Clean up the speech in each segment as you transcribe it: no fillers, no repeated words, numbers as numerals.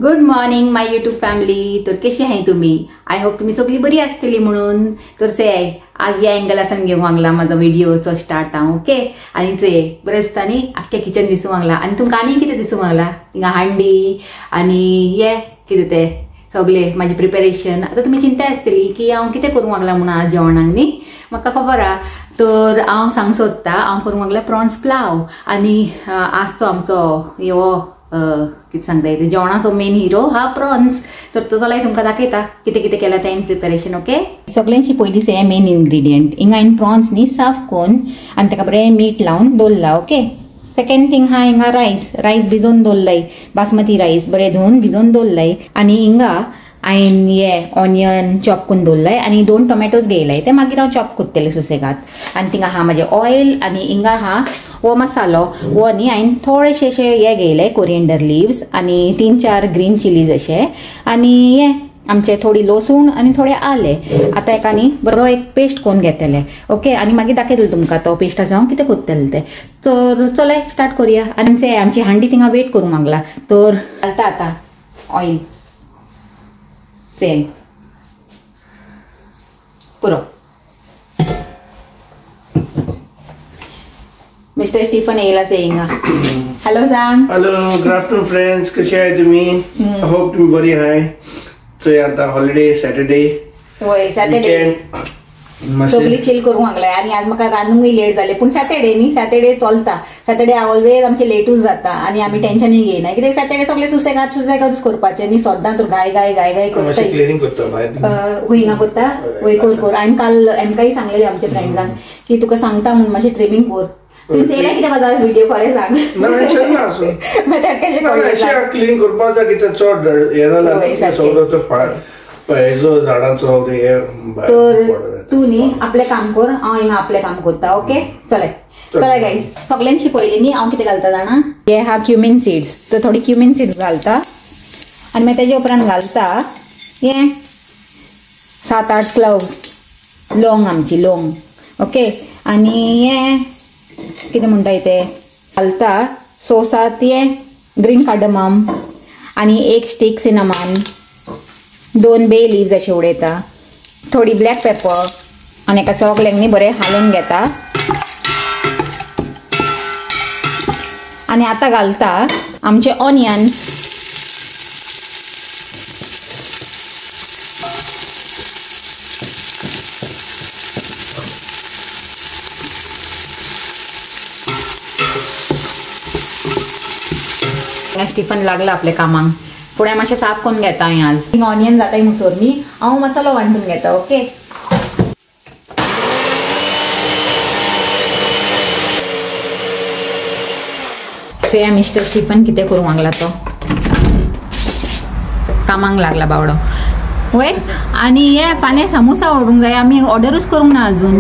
Good morning my YouTube family. तर कशी आहे तुम्ही? आय होप तुम्ही सगळी बरी असतली म्हणून. तर से आज या एंगलासान घेऊन वांगला माझा व्हिडिओचो स्टार्ट हा. ओके. आणि ते बरें दिसता न्ही आख्खे किचन दिसूंक वांगला. आणि तुमकां आनी कितें दिसूंक वांगला? हिंगा हांडी आणि हे कितें ते सगळे माझे प्रिपेरेशन. आता तुम्ही चिंता आसतली की हांव कितें करूंक वांगला म्हणून आज जेवणाक न्ही. म्हाका खबर हा. तर हांव सांग सोदता हांव करूंक वांगला प्रॉन्स प्लाव. आणि आजचो आमचो हो कितें सांगता येते जेवणाचो मेन हिरो हा प्रॉन्स. तर तो चला तुमकां दाखयता कितें कितें केलां तें इन प्रिपेरेशन. ओके. सगळ्यांची पयलीं से मेन इन्ग्रेडियंट हिंगा इन प्रॉन्स न्ही साफ करून आनी ताका बरें मीठ लावन दवरला. ओके. सेकंड थिंग हा हिंगा रायस भिजोवन दवरलाय. बासमती रायस बरें धुवन भिजोवन दवरलाय. आणि हिंगा हांवें हे ऑनियन चॉप करून दवरलाय आणि 2 टोमॅटोज घेयलाय ते मागीर हांव चॉप कोत्तले सुसेगात. आणि थिंगा हा म्हजे ऑयल आणि हिंगा हा वो मसालो वो न्ही हांवें थोडेशे अशे हे घेयले कोरिएंडर लिव्स आणि 3-4 ग्रीन चिलीज अशे आणि हे आमचे थोडी लसूण आणि थोडे आले. आता एका न्ही बरो एक पेस्ट करून घेतले. ओके. आणि मागीर दाखयतले तुमकां तो पेस्टाचो हांव कितें कोत्तले ते. तर चला स्टार्ट करूया. आणि आमची हांडी थिंगा वेट करूंक मागला. तर घालता आता ऑयल से पुरो. मिस्टर स्टीफन येयला से हिंगा. हॅलो सांग. हॅलो. Good afternoon friends. कशे आहे तुम्ही? आय होप तुम्ही बरी आहे. सो आता हॉलिडे सॅटर्डे. होय सॅटर्डे सगळी चिल करूंक लागलाय. आणि आज म्हाका रांदूंकय लेट जाले. पूण सॅटर्डे चलता. सॅटर्डे ऑलवेज आमचे लेटूच जाता आणि आमी टेन्शनय घेयना कित्याक सॅटर्डे सगळे सुसेगादूच करपाचे न्ही. सद्दां तर गाय करता. क्लिनिंग करता हिंगा करता. वय कर. हांवें काल एमकाय सांगलेले आमच्या फ्रेंड्सांक की तुका सांगता म्हणून मातशें ट्रिमिंग कर. तुमचे येयला कितें माझा व्हिडिओ खरें सांग. क्लिनिंग करपाचा कितें चड हे जाला सगळो तो झाडांचो तर तू न्ही आपलें काम कर हांव हिंगा आपलें काम करता. ओके. चला गाईज सगळ्यांची पयलीं न्ही हांव कितें घालता जाणा हे हा क्युमीन सीड्स. तर थोडी क्युमीन सीड्स घालता आनी मागीर तेजे उपरांत घालता हे 7-8 क्लव्स लवंग आमची लवंग. ओके. आनी हे कितें म्हणटा ते घालता 6-7 हे ग्रीन कार्डमम आनी 1 स्टिक सिनामन 2 बे लिव्स अशे उडयता. थोडी ब्लॅक पेपर आनी एका सगळ्यांनी बरें हालोवन घेता. आनी आतां घालता आमचे ऑनियन. स्टीफन लागला आपल्या कामाक. फुडें मातशें साफ करून घेता हांवें आज. ऑनियन जाताय मुसोर न्ही हांव मसालो वांटून घेता. ओके. से मिस्टर स्टीफन कितें करूंक लागला तो कामाक लागला बावडो. वय. आणि हे फाल्यां समोसा व्हरूंक जाय. आमी ऑर्डरूच करूंक ना अजून.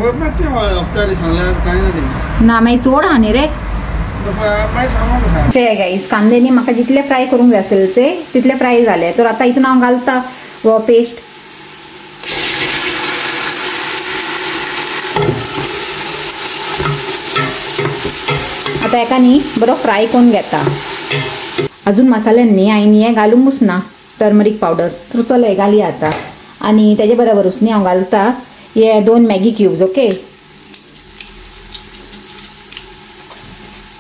ना मागीर चोड हा न्ही रे. गाईस कांदे न्ही म्हाका जितले फ्राय करूंक जाय आसले तितले फ्राय जाले. तर आतां हितून हांव घालता वो पेस्ट. आता एका न्ही बरो फ्राय करून घेता. अजून मसाल्यान न्ही हांवें हे घालूंकूच ना टर्मरीक पावडर. तर चलो हे घालया आता. आणि तेजे बरोबरूच न्ही हांव घालता हे 2 मॅगी क्यूब्स. ओके.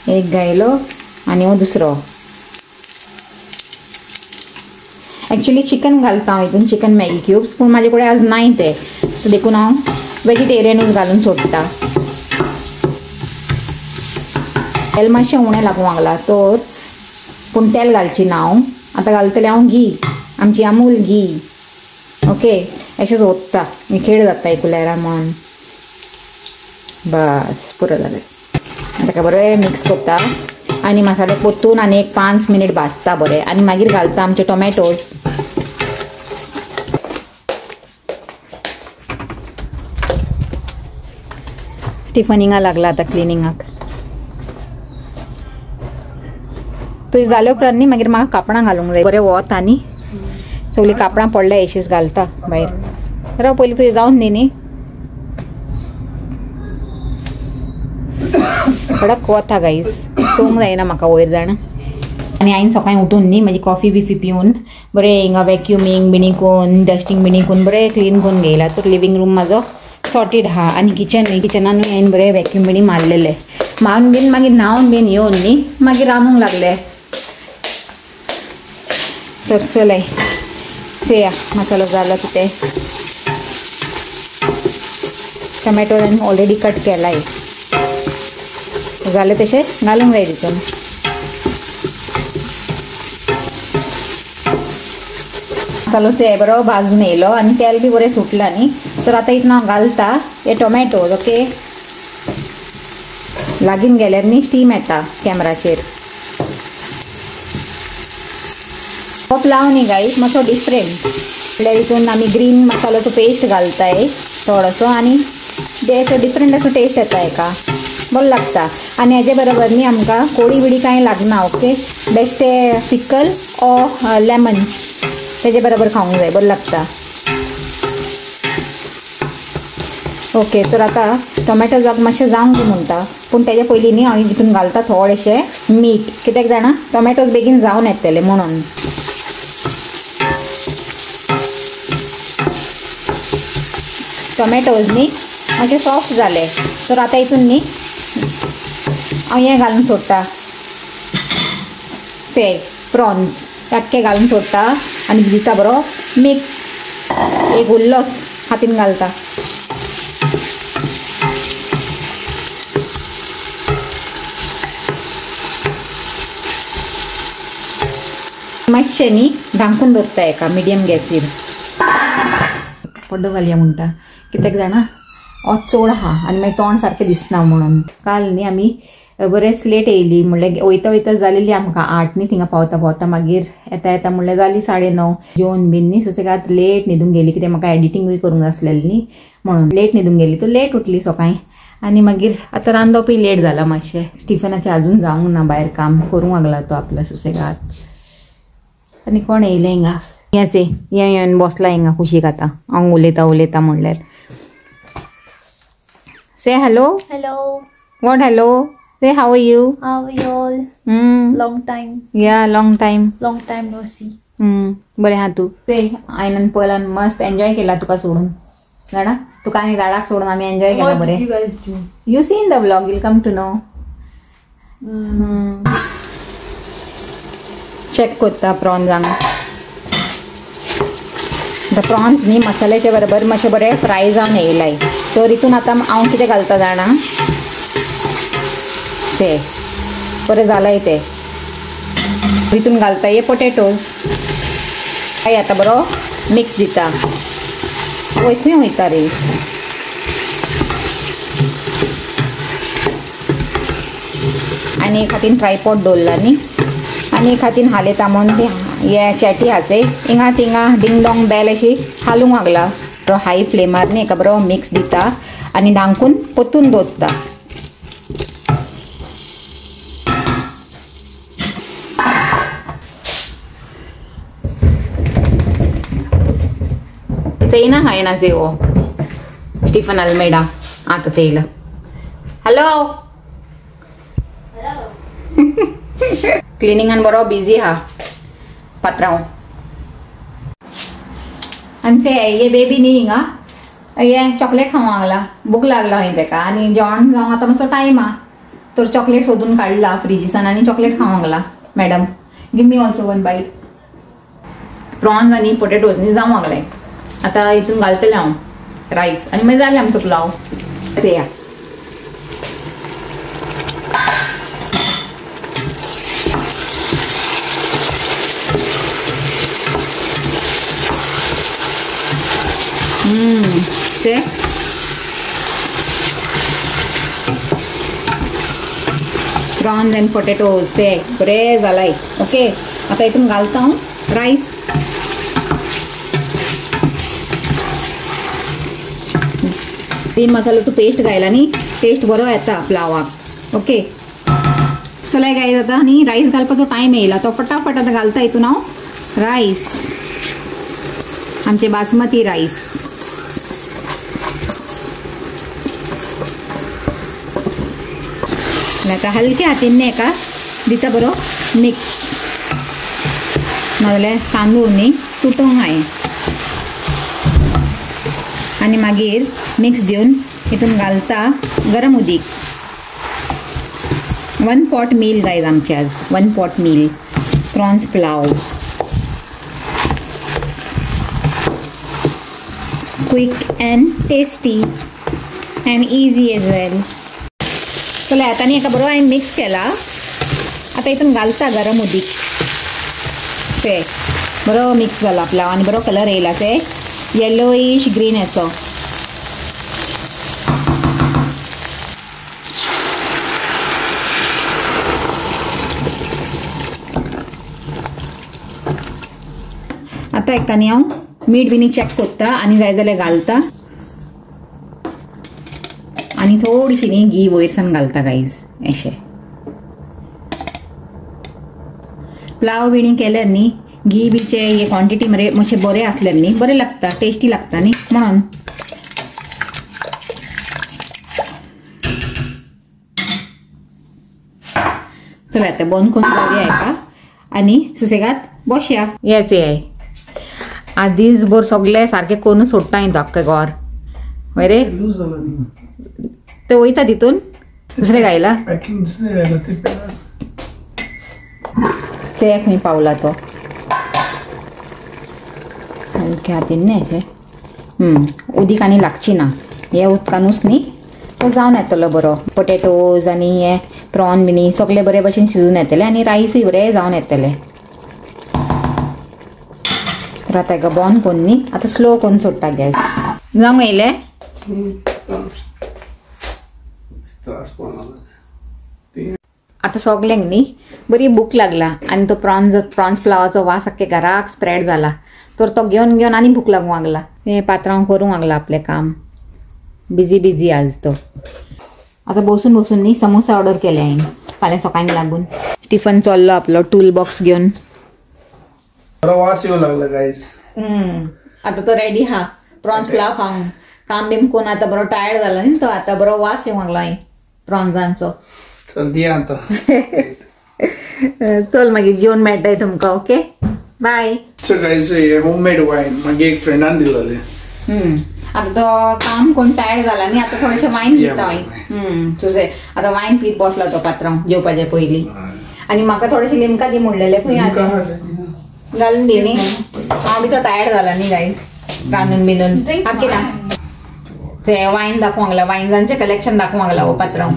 एक गायलो आणि हो दुसरो. ॲक्च्युली चिकन घालता हांव हितून चिकन मॅगी क्यूब्स पूण म्हाजे कडेन आज नाय ते. देखून हांव वेजिटेरियनूच घालून सोडटा. तेल मातशें उणें लागूंक लागला तर पूण तेल घालची ना हांव. आतां घालतलें हांव घी आमची अमूल घी. ओके. अशेंच ओतता खेळ जाता एकूल्यारा म्हण. बस पुरो जालें. ताका बरें मिक्स करता आणि मसाले पोतून आनी एक 5 मिनिट भाजता बरें. आणि मागीर घालता आमचे टोमॅटोज. स्टीफन हिंगा लागला आता क्लिनिंगाक. तुझे जाले उपरांत न्ही मागीर म्हाका कापडां घालूंक जाय. बरें वत आनी सगळीं कापडां पडल्या अशीच घालता भायर. राव पयलीं तुजें जावन दी न्ही. कडक वता गाईस चोंग जायना म्हाका वयर जाणा. आणि हांवें सकाळीं उठून न्ही माजी कॉफी बिफी पिवन बरें हिंगा वॅक्युमींग बिणी करून डस्टींग बिणी करून बरें क्लीन करून घेयला. तर लिव्हिंग रूम म्हाजो सॉर्टेड आहा आणि किचनानूय हांवें बरें वॅक्यूम बिणी मारलेले. मारून बीन मागीर न्हांवन बीन येवन न्ही मागीर रांदूंक लागले. तर चलय चोया मसालो जालो कितें. टमॅटो हांवें ऑलरेडी कट केलाय. जालें तशें घालूंक जाय तितून. मसालो से बरो भाजून येयलो आनी तेल बी बरें सुटलां न्ही. तर आतां हितून हांव घालता हे टोमॅटोज. ओके, लागीन गेल्यार न्ही स्टीम येता कॅमेराचेर. पॉप लाव न्ही गाईस, मातसो डिफरंट म्हणल्यार हितून आमी ग्रीन मसाल्याचो पेस्ट घालताय थोडोसो आनी तेचो डिफरंट असो टेस्ट येता हेका, बरो लागता. आनी हेजे बरोबर न्ही आमकां कोळी बिडी कांय लागना. ओके, बेश्टे पिकल ऑर लेमन तेजे बरोबर खावंक जाय, बरो लागता. ओके, तर आतां टोमॅटो मातशें जावंक दी म्हणटा, पूण तेजे पयलीं न्ही हांव हितून घालता थोडेशें मीठ. कित्याक जाणा टोमॅटोज बेगीन जावन येतले म्हणून. टोमॅटोज न्ही मातशे सॉफ्ट जाले. तर आतां हितून न्ही हांव हें घालून सोडटा प्रॉन्स आख्खे घालून सोडटा आनी दिता बरो मिक्स. एक उरलोच हातीन घालता. मातशें न्ही धांकून दवरता हेका मिडियम गॅसीर. पड्डो घालया म्हणटा कित्याक जाणा चड आहा आनी मागीर तोंड सारकें दिसना म्हणून. काल न्ही आमी बरेंच लेट येयली म्हणल्यार वयता वयता जालेली आमकां 8 न्ही थिंगा पावता पावता. मागीर येता येता म्हणल्यार जाली 9:30 जेवण बीन न्ही सुसेगाद लेट न्हिदून गेली. कित्याक म्हाका एडिटींगूय करूंक आसलेली न्ही म्हणून लेट न्हिदून गेली. तर लेट उठली सकाळीं आनी मागीर आतां रांदोवूय लेट जाला मातशें. स्टिफनाचें अजून जावंक ना भायर काम करूंक लागला तो आपलो सुसेगाद. आनी कोण येयलें हिंगा हेंचे हें येवन बसला हिंगा कुशीक. आतां हांव उलयता म्हणल्यार से hello. Hello. What hello? Say how are you? How are you all? Long time. Yeah, long time. Long time no see. बरें हा तू. ते आयनन पळयलान मस्त एन्जॉय केला तुका सोडून जाणा. तुका आनी दाडाक सोडून आमी एन्जॉय केला What बरें. did you guys do? You see in the vlog, you'll come to know. Check कोत्ता प्रॉन्सांक. द प्रॉन्स न्ही मसाल्याच्या बरोबर मातशें बरें फ्राय जावन येयलाय. तर हितून आतां हांव कितें घालता जाणा ते बरें जालाय ते. हितून घालता हे पोटेटोज. काय आतां बरो मिक्स दिता. खंय वयता रे. आनी एक हातीन ट्रायपॉड दवरला न्ही आनी एक हातीन हालयता म्हणून ते हे चॅटी हाचे हिंगा थिंगा डिंग डॉंग बेल अशी हालूंक लागला. बरो हाय फ्लेमार न्ही एका बरो मिक्स दिता आनी धांकून पोतून दवरता. चेयना खायना से वो स्टीफन अल्मेडा आता चेयला. हॅलो. क्लिनिंगान बरो बिझी हा पात्रांव. आमचे हे बेबी न्ही हिंगा हे चॉकलेट खावंक लागला. भूक लागला हांवें तेका आनी जेवण जावंक आतां मातसो टायम हा. तर चॉकलेट सोदून काडला फ्रिजीसान आनी चॉकलेट खावंक लागला. Madam give me also one bite. Prawns आनी पोटेटोज न्ही जावंक लागले. आतां हितून घालतलें हांव रायस आनी मागीर जालें आमचो पुलाव. चेया. ते प्रॉन्स एंड पोटेटोज ते बरें जालाय. ओके, आतां हितून घालता हांव रायस. ग्रीन मसाल्याचो पेस्ट घायला न्ही टेस्ट बरो येता पुलावाक. ओके, चलाय गायज आतां न्ही रायस घालपाचो टायम येयला. तो फटाफट आतां घालता हितून हांव रायस. आमचे बासमती रायस. आतां हलक्या हातीन एका दिता बरो मिक्स. नाजाल्यार तांदूळ न्ही तुटूंक जाय आनी मागीर मिक्स दिवन हितून घालता गरम उदीक 1 pot मील गायज आमचे आज 1 pot meal prawns pulao quick and tasty and easy as well. चला आता एका बरोबर हांवें मिक्स केला. आता हितून घालता गरम उदीक ते बरो मिक्स जाला पुलाव आनी बरो कलर येयला ते येलोइश ग्रीन असो. आता एकानी हांव मीठ बिनी चेक करता आनी जाय जाल्यार घालता आनी थोडीशी न्ही घी वयरसान घालता गायज. अशें पुलाव बिणी केल्यार न्ही घी बीचे हे क्वॉन्टिटी मरे मातशें बरें आसल्यार न्ही बरें लागता टेस्टी लागता न्ही म्हणून. चला आता बंद करून जाऊया एका आनी सुसेगात बसया. हेच आहे आज दीसभर सगळे सारखे कोण सोडटा तो अख्खे गोर बरे ते वयता तितून दुसरे घायला चेक मी पावला तो हलक्या हातीन न्ही अशें उदीक आनी लागची ना हे उदकानूच न्ही तो जावन येतलो बरो. पोटेटोज आनी हे प्रॉन बिनी सगळे बरे भशेन शिजून येतले आनी रायसूय बरें जावन येतले. तर आता एका बंद करून न्ही आता स्लो करून सोडटा गॅस. जावंक येयले आता सगळ्यांक न्ही बरी भूक लागला आनी तो प्रॉन्स पुलावाचो वास अख्खे घराक स्प्रेड जाला तर तो घेवन घेवन आनी भूक लागूंक लागला. हे पात्रांव करूंक लागला आपलें काम बिजी आज तो. आता बसून बसून न्ही समोसा ऑर्डर केले हांवें फाल्यां सकाळीं लागून. टिफन चल्लो आपलो टूल बॉक्स घेवन. बरो वास येऊ लागला गायज. आता तो रेडी हा प्रॉन्स पुलाव खावंक. काम बीम कोण आता बरो टायर्ड जाला न्ही तो आता बरो वास येवंक लागला प्रॉन्सांचो. चल दिया आता चल मागीर जेवण मेळटाय तुमकां. Okay bye. So guys homemade wine मागे एक फ्रेंडान दिलेले. आता तो काम कोण टायर्ड जाला न्ही आता थोडेशें वायन पिता हांवें. तुझे आता वायन पीत बसला तो पात्रांव जेवपाचे पयलीं आनी म्हाका थोडेशें लिमका दी म्हणलेले खंय घालून दी न्ही. हांव बी तो टायर्ड जाला न्ही गायज रांदून बिनून हाकी ना ते वायन दाखोवंक लागला वायन्सांचे कलेक्शन दाखोवंक लागला हो पात्रांव.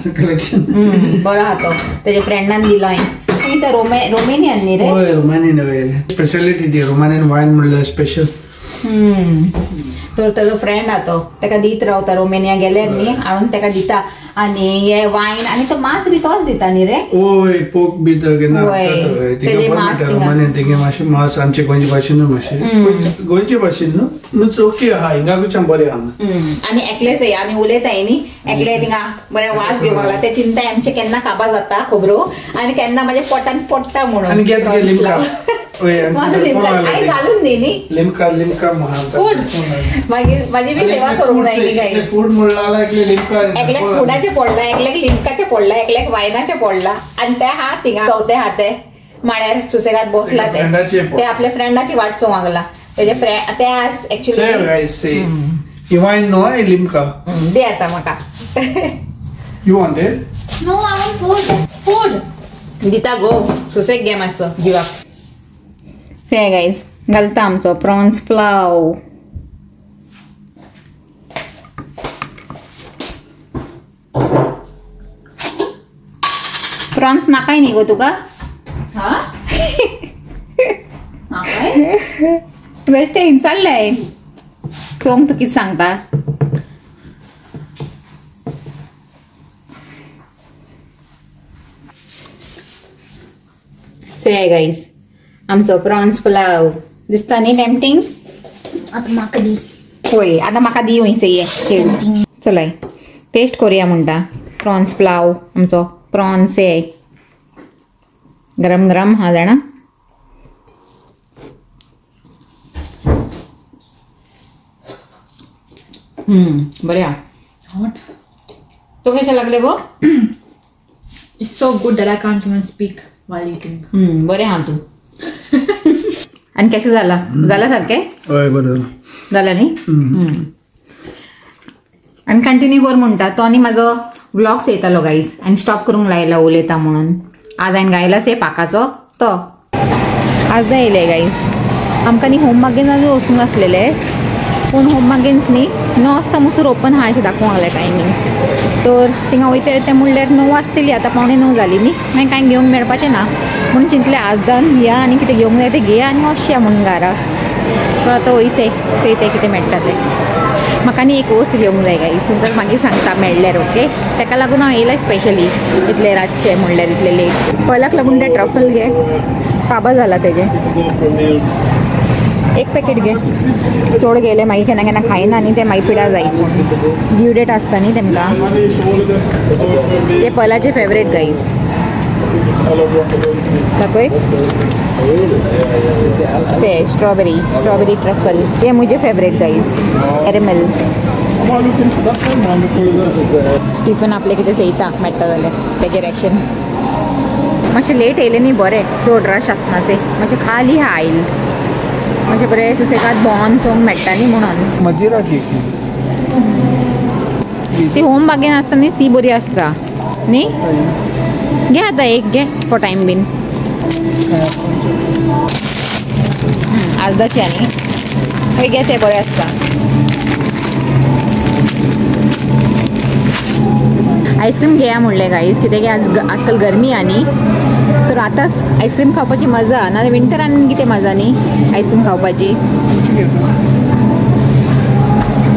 बरो आहा तो तेजे फ्रेंडान दिलो हांवें. आनी ते रोमेनियन न्ही रे. होय रोमानियन स्पेशालिटी ती रोमानियन वायन म्हणल्यार स्पेशल. तर ताजो फ्रेंड आहा तो ताका दीत रावता रोमेनिया गेल्यार न्ही हाडून ताका दिता आनी हे वायन आनी तो मास बी तोच दिता न्ही रे. ओय पोक बी केन्ना रोमानियन तेगे मातशें मास आमचे गोंयचे भाशेन मातशें गोंयचे भाशेन न्हू ओके आहा हिंगाकूच्यान बरें आहा. आनी एकलेच आमी उलयताय न्ही एकले थिंगा बरें वास घेवपाक लागला ते चिंताय आमचे केन्ना काबार जाता खबरो आनी केन्ना म्हाज्या पोटान पडटा म्हणून. घालून दी न्ही लिमका फूड मागीर म्हाजी बी सेवा करूंक जाय न्ही गाय. फूड म्हणला एकल्याक फुडाचे पडला एकल्याक लिमकाचे पडला एकल्याक वायनाचे पडला आनी ते हा थिंगा चवथे हा ते माळ्यार सुसेगात बसला ते आपल्या फ्रेंडाची वाट चोवंक लागला. तेजे फ्रेंड ते एक्चुअली वायन नो लिमका दे आता म्हाका. You want it? No, I want food. दिता गो सुसेग घे मातसो जिवाक. ते गायज घालता आमचो प्रॉन्स पुलाव. प्रॉन्स नाकाय न्ही गो तुका? बेस्ट चाललंय चोंग तू कितें सांगता. से गाईज आमचो प्रॉन्स पुलाव दिसता न्ही टेम्पटिंग. आता म्हाका दी. होय आता म्हाका दी वयसे ये खेळ. चलय टेस्ट करूया म्हणटा प्रॉन्स पुलाव आमचो. प्रॉन्स हे गरम गरम हा जाणा. बरे हा. Hot. तो कशे लागले गो? It's so good that I can't even speak while eating. बरे हा तू. आणि कशें जाला सारकें हय बरें जाला न्ही आणि कंटिन्यू कर म्हणटा तो आनी म्हाजो व्लॉग्स येतालो गाईज आनी स्टॉप करूंक लायला उलयता म्हणून आज हांवें गायला से पाकाचो तो आज येयले गाईज आमकां न्ही होम मागेन्स वचूंक आसलेले पूण होम मागेन्स न्ही 9 वाजता मसूर ओपन आहा अशें दाखोवंक लागलें टायमींग तर थिंगा वयता वयता म्हणल्यार 9 वाजतली आतां 9:45 जाली न्ही मागीर कांय घेवंक मेळपाचें ना म्हणून चिंतलें आजदान या आनी कितें घेवंक जाय तें घेया आनी वचया म्हणून घरा तर आतां वयते चयते कितें मेळटा तें म्हाका न्ही एक वस्त घेवंक जाय गाईज तुमकां मागीर सांगता मेळ्ळ्यार ओके ताका लागून हांव येयलां स्पेशली इतले रातचें म्हणल्यार इतले लेट पयलाक लागून ते ट्रफल घे काबा जाला तेजें एक पॅकेट घे चड गेले मागीर केन्ना केन्ना खायना आनी ते मागीर पिड्यार जाय ड्यू डेट आसता न्ही तेमकां हे पयलाचे फेवरेट गाईज दाखय ते स्ट्रॉबेरी ट्रफल ते म्हजे फेवरेट गाईज कॅरेमल स्टिफन आपले कितें चयता मेळटा जाल्यार तेजें रॅशन मातशें लेट येयलें न्ही बरें चड रश आसनाचें मातशें खाली हा आयल्स मातशें बरें सुसेगाद भोंवोन चोवंक मेळटा न्ही म्हणून मदिरा ती होम बागेन आसता न्ही ती बरी आसता न्ही घे आतां एक घे फॉर टायम बीन आजदाची आनी हय घे ते बरें आसता आयस्क्रीम घेया म्हणलें गाईज कित्याक आजकाल गरमी आहा न्ही तर आतांच आयस्क्रीम खावपाची मजा ना विंटरान कितें मजा न्ही आयस्क्रीम खावपाची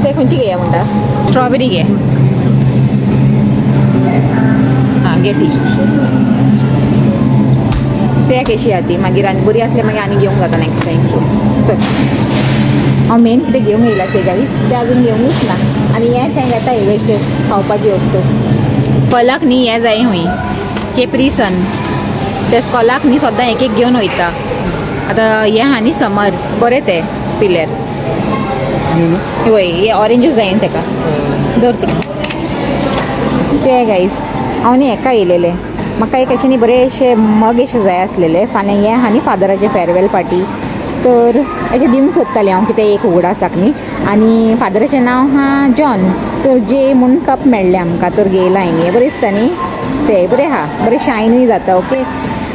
ते खंयची घेया म्हणटा स्ट्रॉबेरी घे हां घे ती ते कशी आहा ती मागीर आनी बरी आसल्यार मागीर आनी घेवंक जाता नेक्स्ट टायम चल हांव मेन कितें घेवंक येयला ते गाईज ते अजून घेवंकूच ना आनी हें थंय घेता वेस्टेज खावपाची वस्तू पलक न्ही हें जाय हूंय केप्री सन ते स्कॉलाक न्ही सद्दां एक घेवन वयता आतां हें आहा न्ही समर बरें ते पिल्यार वय हे ऑरेंजूच जाय ताका दर ते गाईज हांव न्ही हेका येयलेलें म्हाका एक अशें न्ही बरेंशे मग अशें जाय आसलेले फाल्यां हें आहा न्ही फादराचें फेरवेल पार्टी तर अशें दिवंक सोदतालें हांव कितें एक उगडासाक न्ही आनी फादराचें नांव आहा जॉन तर जे म्हूण कप मेळ्ळें आमकां तर घेयलां हांवें बरें दिसता न्ही ते बरें आहा बरें शायनूय जाता ओके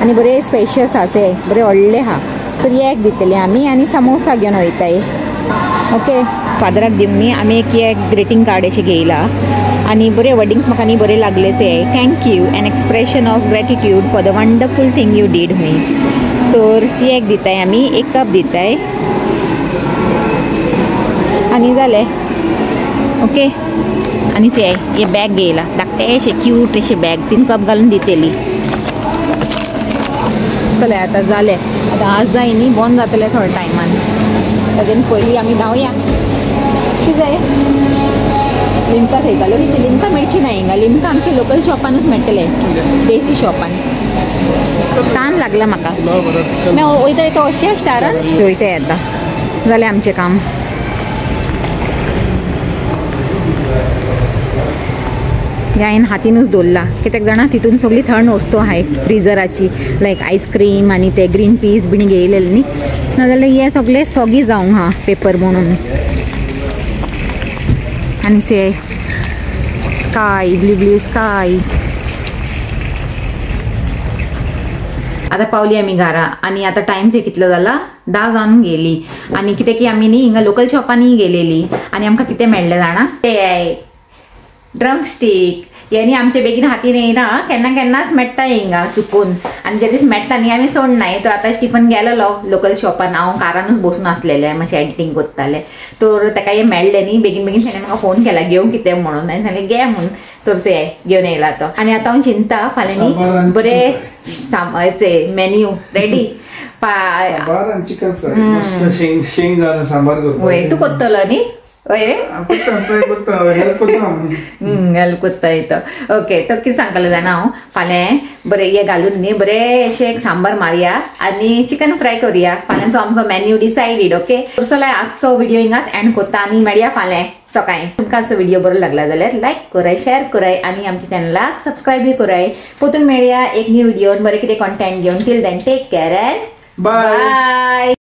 आनी बरें स्पेशियस आहा ते बरें व्हडलें आहा तर एक दितलें आमी आनी समोसा घेवन वयताय ओके फादराक दिवंक न्ही आमी एक ग्रिटींग कार्ड अशें घेयलां आनी बरें वर्डिंग्स म्हाका न्ही बरें लागले ते thank you an expression of gratitude for the wonderful thing you did हूंय तर एक दिताय आमी एक कप दिताय आनी जालें ओके आनी से हे बॅग घेयला धाकटे अशें क्यूट अशें बॅग 3 कप घालून दितेली चले आतां जालें आतां आज जाय न्ही बंद जातलें थोड्या टायमान ताजेन पयलीं आमी धांवया कितें जाय लिमका थंयतालो कितें लिमका मेळची ना हिंगा लिमका आमच्या लोकल शॉपानूच मेळटले देसी शॉपान ताण लागला म्हाका वयता तो अशें स्टारान वयताय आतां जालें आमचें काम हांवें हातीनूच दवरला कित्याक जाणा तितून सगळी थंड वस्तू आहाय फ्रिजराची लायक आयस्क्रीम आनी ते ग्रीन पीस बीन घेयलेले न्ही नाजाल्यार हे सगळे सोगी जावंक हा पेपर म्हणून आनी से स्काय ब्लू स्काय आतां पावली आमी घरा आनी आतां टायम से कितलो जाला 10 जावन गेली आनी कितें की आमी न्ही हिंगा लोकल शॉपांनी गेलेली आनी आमकां कितें मेळ्ळें जाणा ते ड्रमस्टीक हे न्ही आमचे बेगीन हातीन येयना केन्ना केन्नाच मेळटा हिंगा चुकून आनी जे दीस मेळटा न्ही आमी सोडनाय तर आतां स्टिफन गेलोलो लोकल शॉपान हांव कारानूच बसून आसलेलें मातशें एडिटींग कोत्तालें तर ताका हें मेळ्ळें न्ही बेगीन बेगीन ताणें म्हाका फोन केला घेवंक कितें म्हणून हांवें सांगलें घे म्हणून तर से घेवन येयला तो आनी आतां हांव चिंता फाल्यां न्ही बरें हेचे मेन्यू रेडी चिकन फ्राय शेंग घालून सांबार करता वय तूं कोत्तलो न्ही वय रे हेल्प कोत्ता येतो ओके तो कितें सांगतालो जाणा हांव फाल्यां बरें हे घालून न्ही बरें अशें एक सांबार मारया आनी चिकन फ्राय करुया फाल्यांचो आमचो मेन्यू डिसायडीड ओके चलो आजचो व्हिडिओ हिंगाच एंड कोत्ता आनी मेळया फाल्यां सकाळीं तुमकां आजचो व्हिडिओ बरो लागला जाल्यार लायक कराय शेअर कराय आनी आमच्या चॅनलाक सबस्क्रायबूय कराय पोतून मेळया एक न्यू व्हिडिओन बरें कितें कंटेंट घेवन till then take care and bye.